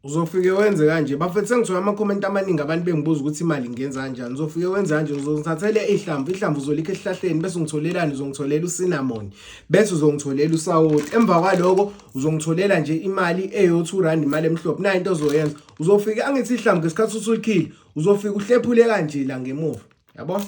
Uzofike wenze kanje bafethu sengithola ama-comment amaningi abantu bengibuza ukuthi imali ngiyenza kanjani. Uzofike wenze kanje, uzongithathela ihlamvu uzolikha esihlahleni bese ungitholelani, uzongitholela u-cinnamon bese uzongitholela usawoti. Emva kwaloko uzongitholela nje imali eyo-R2 imali emhlophe. Nayo into ozoyenza, uzofika angithi ihlamvu ngesikhathi usulikhile uzofika uhlephule kanje la ngemuva, yabo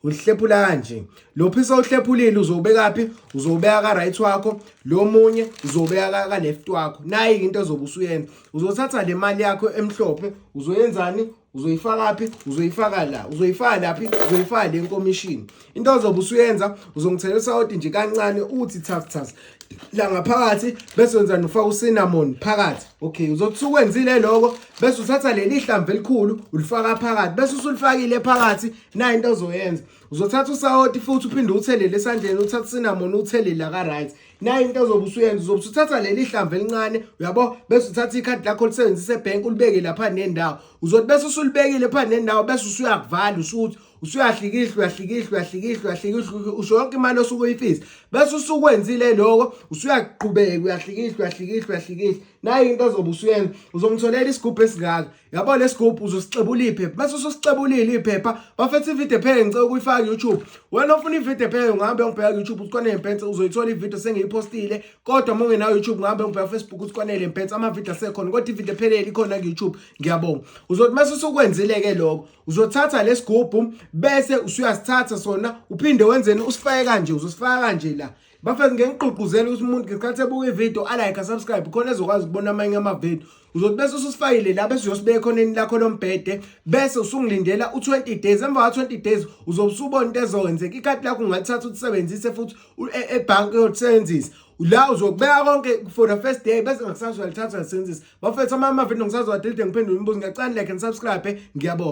ulihlephula kanje. Lo phisa uhlephulile uzobekaphi, uzobeka ka-right wakho, lo munye uzobeka ka-left wakho. Nayi into ezobe usuyenza, uzothatha le mali yakho emhlophe uzoyenzani, uzoyifakaphi, uzoyifaka la, uzoyifaka laphi, uzoyifaka le nkomishini. Into ozobe usuyenza, uzongithela usawoti nje kancane uthi thasi la ngaphakathi bese wenza nofaka u-cinnamon phakathi. Okay, uzothi ukwenzile lokho bese uthatha leli hlamvu elikhulu ulifaka phakathi bese usulifakile phakathi. Nayo into ozoyenza, uzothatha usawoti futhi uphinde uthelele esandleni, uthatha cinnamon uthele la ka-right. Nayo into ozobe usuyenza, uzobe usuthatha leli hlamvu elincane, uyabo, bese uthatha ikhadi lakho olisebenzisa ebhenki ulibeke lapha nendawo. Uzothi bese usulibekile phansi nendawo bese usuyakuvala usuthi usuyahlikihla usho yonke imali osuke uyifisa. Bese usukwenzile lokho usuyaqhubeka uyahlikihla. Nayo into ozobe usuyenza, uzongitholela isigubhu esigaka, yabo lesigubhu uzosixebula iphepha bese ususixebulile iphepha. Bafethu ividiyo ephele ngicela ukuyifaka ku-YouTube. Wena ofuna ividiyo ephele ngabe ngibheka ku-YouTube usikwanele mpense uzoyithola ividiyo sengiyipostile. Kodwa uma ungenayo YouTube ngabe ngibheka Facebook usikwanele mpense amavidiyo asekhona kodwa ividiyo ephelele ikhona ku-YouTube. Ngiyabonga. Uzothi mase usukwenzile ke lokho uzothatha lesigubhu bese usuyasithatha sona uphinde wenzeni usifake kanje, uzosifaka kanje la. Bafethu ngengigqugquzela ukuthi umuntu ngesikhathi ebuka ividiyo alike subscribe khona ezokwazi ukubona amanye amavidiyo. Uzothi bese ususifakile la bese uyosibeka ekhoneni lakho lombhede bese usungilindela u-20 days. Emva kwa-20 days uzobe usubona into ezokwenzeka. Ikhadi lakho ungalithatha ulisebenzise futhi ebhanki yolisebenzisa. La uzokubeka konke for the first day bese ngakusasa uyalithatha ulisebenzisa. Bafethu amavidiyo ngisazowadelete ngiphendule imibuzo ngiyacela like and subscribe. Ngiyabonga.